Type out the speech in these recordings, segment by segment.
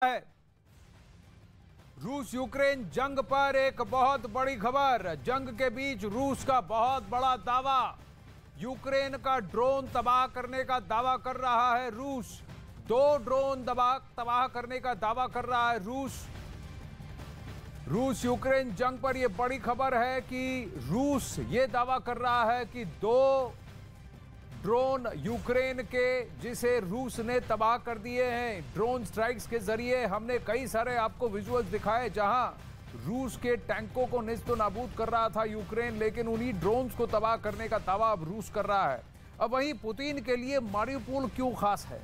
है। रूस यूक्रेन जंग पर एक बहुत बड़ी खबर। जंग के बीच रूस का बहुत बड़ा दावा। यूक्रेन का ड्रोन तबाह करने का दावा कर रहा है रूस। 2 ड्रोन तबाह करने का दावा कर रहा है रूस यूक्रेन जंग पर यह बड़ी खबर है कि रूस ये दावा कर रहा है कि 2 ड्रोन यूक्रेन के जिसे रूस ने तबाह कर दिए हैं। ड्रोन स्ट्राइक्स के जरिए हमने कई सारे आपको विजुअल्स दिखाए जहां रूस के टैंकों को निस्तो नाबूद कर रहा था यूक्रेन, लेकिन उन्हीं ड्रोन्स को तबाह करने का दावा अब रूस कर रहा है। अब वहीं पुतिन के लिए मारियुपोल क्यों खास है?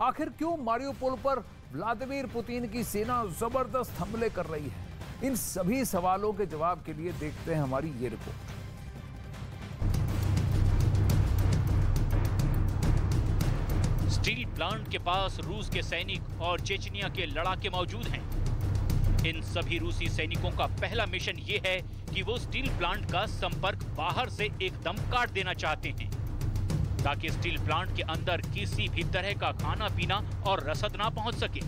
आखिर क्यों मारियुपोल पर व्लादिमीर पुतिन की सेना जबरदस्त हमले कर रही है? इन सभी सवालों के जवाब के लिए देखते हैं हमारी ये रिपोर्ट। स्टील प्लांट के पास रूस के सैनिक और चेचनिया के लड़ाके मौजूद हैं। इन सभी रूसी सैनिकों का पहला मिशन ये है कि वो स्टील प्लांट का संपर्क बाहर से एकदम काट देना चाहते हैं, ताकि स्टील प्लांट के अंदर किसी भी तरह का खाना पीना और रसद ना पहुंच सके,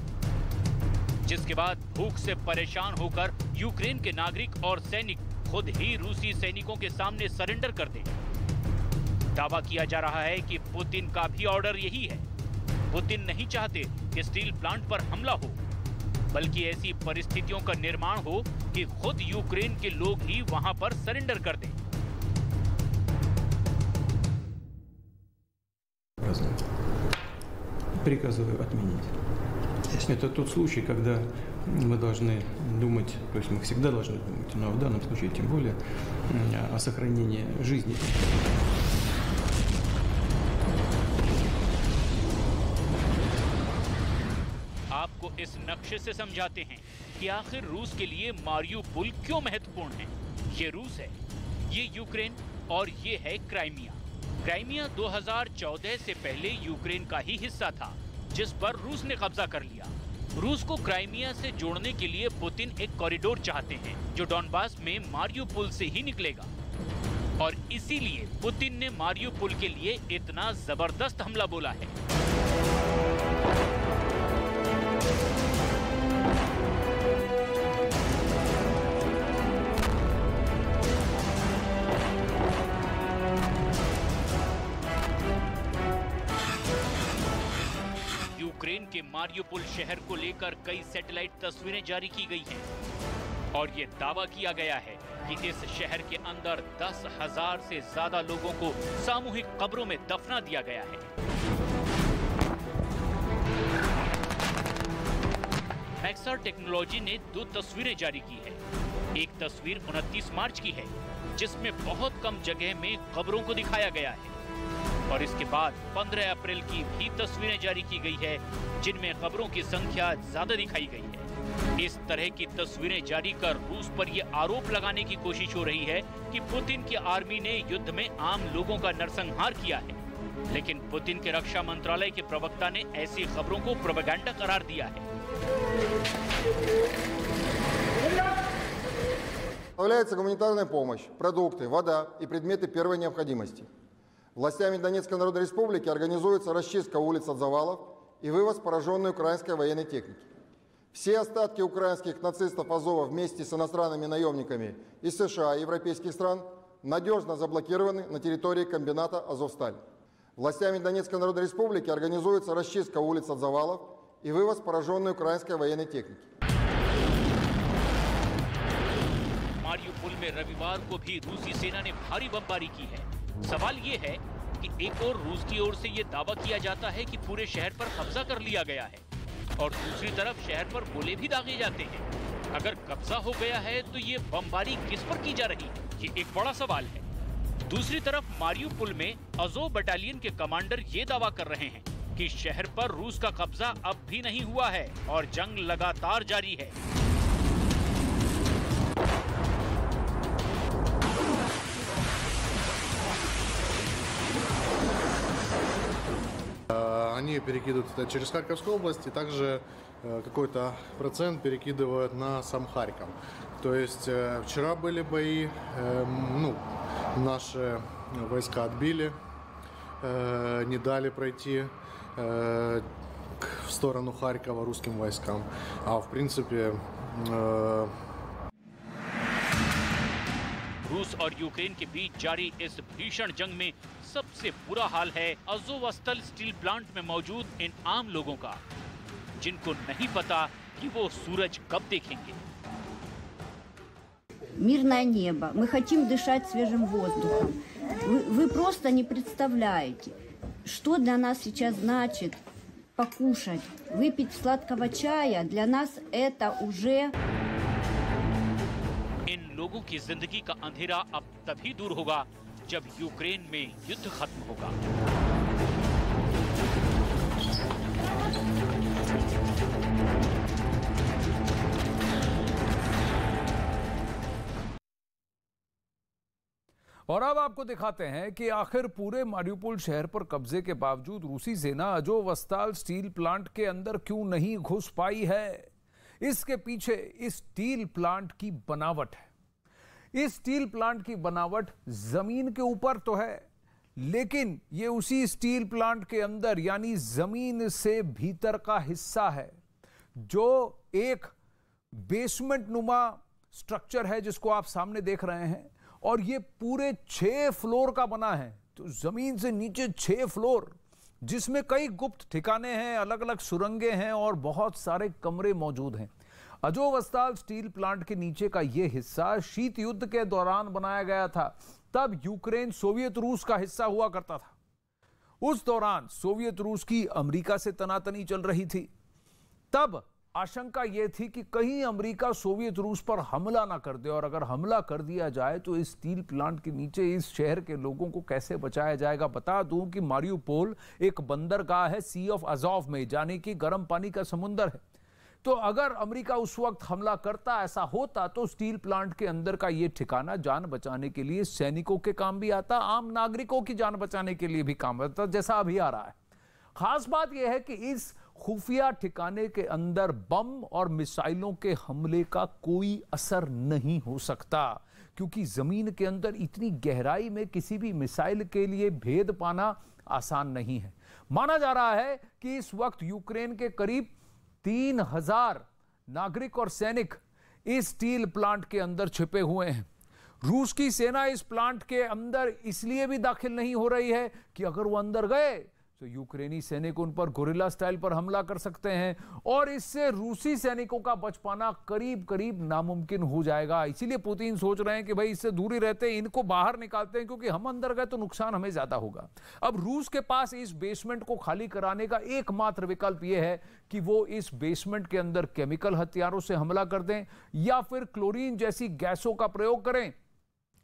जिसके बाद भूख से परेशान होकर यूक्रेन के नागरिक और सैनिक खुद ही रूसी सैनिकों के सामने सरेंडर कर दें। दावा किया जा रहा है कि पुतिन का भी ऑर्डर यही है। पुतिन नहीं चाहते कि स्टील प्लांट पर हमला हो, बल्कि ऐसी परिस्थितियों का निर्माण हो कि खुद यूक्रेन के लोग ही वहां पर सरेंडर कर दें। Приказываю отменить. Это тот случай, когда мы должны думать, то есть мы всегда должны думать, но в данном случае тем более о сохранении жизни. आपको इस नक्शे से समझाते हैं कि आखिर रूस के लिए मारियुपोल क्यों महत्वपूर्ण है। ये रूस है, ये यूक्रेन और ये है क्राइमिया। क्राइमिया 2014 से पहले यूक्रेन का ही हिस्सा था, जिस पर रूस ने कब्जा कर लिया। रूस को क्राइमिया से जोड़ने के लिए पुतिन एक कॉरिडोर चाहते हैं जो डॉनबास में मारियुपोल से ही निकलेगा, और इसीलिए पुतिन ने मारियुपोल के लिए इतना जबरदस्त हमला बोला है। यूक्रेन के मारियुपोल शहर को लेकर कई सैटेलाइट तस्वीरें जारी की गई हैं और ये दावा किया गया है कि इस शहर के अंदर 10,000 से ज्यादा लोगों को सामूहिक कब्रों में दफना दिया गया है। मैक्सर टेक्नोलॉजी ने 2 तस्वीरें जारी की है। एक तस्वीर 29 मार्च की है, जिसमें बहुत कम जगह में कब्रों को दिखाया गया है, और इसके बाद 15 अप्रैल की भी तस्वीरें जारी की गई है, जिनमें कब्रों की संख्या ज्यादा दिखाई गई है। इस तरह की तस्वीरें जारी कर रूस पर यह आरोप लगाने की कोशिश हो रही है कि पुतिन की आर्मी ने युद्ध में आम लोगों का नरसंहार किया है, लेकिन पुतिन के रक्षा मंत्रालय के प्रवक्ता ने ऐसी खबरों को प्रोपेगेंडा करार दिया है। Поставляется гуманитарная помощь, продукты, вода и предметы первой необходимости. Властями Донецкой Народной Республики организуется расчистка улиц от завалов и вывоз пораженной украинской военной техники. Все остатки украинских нацистов Азова вместе с иностранными наемниками из США и европейских стран надежно заблокированы на территории комбината «Азовсталь». Властями Донецкой Народной Республики организуется расчистка улиц от завалов и вывоз пораженной украинской военной техники. मारियुपोल में रविवार को भी रूसी सेना ने भारी बमबारी की है। सवाल ये है कि एक और रूस की ओर से ये दावा किया जाता है कि पूरे शहर पर कब्जा कर लिया गया है, और दूसरी तरफ शहर पर गोले भी दागे जाते हैं। अगर कब्जा हो गया है तो ये बमबारी किस पर की जा रही है, ये एक बड़ा सवाल है। दूसरी तरफ मारियुपोल में अज़ोव बटालियन के कमांडर ये दावा कर रहे हैं कि शहर पर रूस का कब्जा अब भी नहीं हुआ है और जंग लगातार जारी है। Они перекидывают это через Харьковскую область, и также какой-то процент перекидывают на сам Харьков. То есть вчера были бои, наши войска отбили, не дали пройти. в сторону Харькова русским войскам. А в принципе... रूस और यूक्रेन के बीच जारी इस भीषण जंग में सबसे बुरा हाल है अज़ोवस्टल स्टील प्लांट में मौजूद इन आम लोगों का, जिनको नहीं पता कि वो सूरज कब देखेंगे। Мирное небо. Мы хотим дышать свежим воздухом. Вы просто не представляете, что для нас сейчас значит покушать, выпить сладкого чая. Для нас это уже... इन लोगों की जिंदगी का अंधेरा अब तभी दूर होगा जब यूक्रेन में युद्ध खत्म होगा। और अब आपको दिखाते हैं कि आखिर पूरे मारियुपोल शहर पर कब्जे के बावजूद रूसी सेना अज़ोवस्ताल स्टील प्लांट के अंदर क्यों नहीं घुस पाई है। इसके पीछे इस स्टील प्लांट की बनावट है। इस स्टील प्लांट की बनावट जमीन के ऊपर तो है, लेकिन ये उसी स्टील प्लांट के अंदर यानी जमीन से भीतर का हिस्सा है, जो एक बेसमेंट नुमा स्ट्रक्चर है जिसको आप सामने देख रहे हैं, और ये पूरे 6 फ्लोर का बना है। तो जमीन से नीचे 6 फ्लोर, जिसमें कई गुप्त ठिकाने हैं, अलग अलग सुरंगें हैं और बहुत सारे कमरे मौजूद हैं। अज़ोवस्ताल स्टील प्लांट के नीचे का यह हिस्सा शीत युद्ध के दौरान बनाया गया था। तब यूक्रेन सोवियत रूस का हिस्सा हुआ करता था। उस दौरान सोवियत रूस की अमेरिका से तनातनी चल रही थी। तब आशंका यह थी कि कहीं अमेरिका सोवियत रूस पर हमला ना कर दे, और अगर हमला कर दिया जाए तो इस स्टील प्लांट के नीचे इस शहर के लोगों को कैसे बचाया जाएगा। बता दूं कि मारियुपोल एक बंदरगाह है सी ऑफ अज़ोव में, यानी कि गर्म पानी का समुंदर है। तो अगर अमेरिका उस वक्त हमला करता, ऐसा होता, तो स्टील प्लांट के अंदर का यह ठिकाना जान बचाने के लिए सैनिकों के काम भी आता, आम नागरिकों की जान बचाने के लिए भी काम आता, जैसा अभी आ रहा है। खास बात यह है कि इस खुफिया ठिकाने के अंदर बम और मिसाइलों के हमले का कोई असर नहीं हो सकता, क्योंकि जमीन के अंदर इतनी गहराई में किसी भी मिसाइल के लिए भेद पाना आसान नहीं है। माना जा रहा है कि इस वक्त यूक्रेन के करीब 3000 नागरिक और सैनिक इस स्टील प्लांट के अंदर छिपे हुए हैं। रूस की सेना इस प्लांट के अंदर इसलिए भी दाखिल नहीं हो रही है कि अगर वो अंदर गए तो यूक्रेनी सैनिक उन पर गोरिल्ला स्टाइल पर हमला कर सकते हैं, और इससे रूसी सैनिकों का बच पाना करीब करीब नामुमकिन हो जाएगा। इसीलिए पुतिन सोच रहे हैं कि भाई इससे दूरी रहते हैं, इनको बाहर निकालते हैं, क्योंकि हम अंदर गए तो नुकसान हमें ज्यादा होगा। अब रूस के पास इस बेसमेंट को खाली कराने का एकमात्र विकल्प यह है कि वो इस बेसमेंट के अंदर केमिकल हथियारों से हमला कर दें या फिर क्लोरीन जैसी गैसों का प्रयोग करें।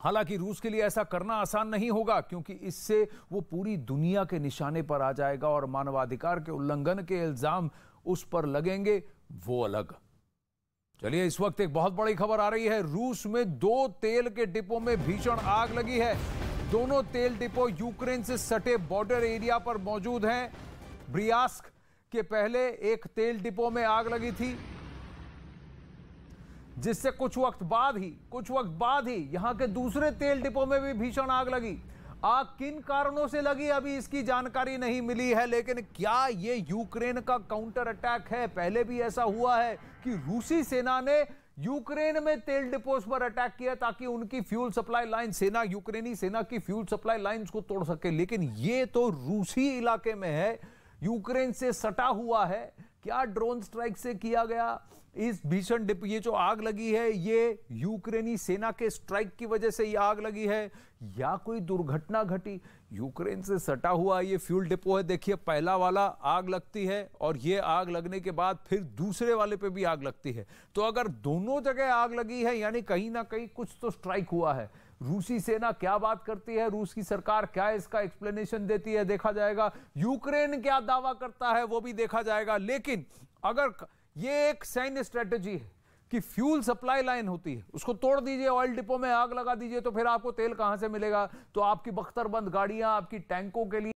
हालांकि रूस के लिए ऐसा करना आसान नहीं होगा, क्योंकि इससे वो पूरी दुनिया के निशाने पर आ जाएगा और मानवाधिकार के उल्लंघन के इल्जाम उस पर लगेंगे, वो अलग। चलिए, इस वक्त एक बहुत बड़ी खबर आ रही है। रूस में 2 तेल के डिपो में भीषण आग लगी है। दोनों तेल डिपो यूक्रेन से सटे बॉर्डर एरिया पर मौजूद हैं। ब्रियास्क के पहले एक तेल डिपो में आग लगी थी, जिससे कुछ वक्त बाद ही यहां के दूसरे तेल डिपो में भी भीषण आग लगी। आग किन कारणों से लगी अभी इसकी जानकारी नहीं मिली है, लेकिन क्या यह यूक्रेन का काउंटर अटैक है? पहले भी ऐसा हुआ है कि रूसी सेना ने यूक्रेन में तेल डिपोज पर अटैक किया ताकि उनकी फ्यूल सप्लाई लाइन यूक्रेनी सेना की फ्यूल सप्लाई लाइंस को तोड़ सके, लेकिन यह तो रूसी इलाके में है, यूक्रेन से सटा हुआ है। क्या ड्रोन स्ट्राइक से किया गया? इस भीषण डिपो, ये जो आग लगी है, ये यूक्रेनी सेना के स्ट्राइक की वजह से ये आग लगी है या कोई दुर्घटना घटी? यूक्रेन से सटा हुआ ये फ्यूल डिपो है। देखिए, पहला वाला आग लगती है और ये आग लगने के बाद फिर दूसरे वाले पे भी आग लगती है। तो अगर दोनों जगह आग लगी है, यानी कहीं ना कहीं कुछ तो स्ट्राइक हुआ है। रूसी सेना क्या बात करती है, रूस की सरकार क्या इसका एक्सप्लेनेशन देती है, देखा जाएगा। यूक्रेन क्या दावा करता है, वो भी देखा जाएगा। लेकिन अगर ये एक सैन्य स्ट्रेटेजी है कि फ्यूल सप्लाई लाइन होती है, उसको तोड़ दीजिए, ऑयल डिपो में आग लगा दीजिए, तो फिर आपको तेल कहां से मिलेगा? तो आपकी बख्तरबंद गाड़ियां, आपकी टैंकों के लिए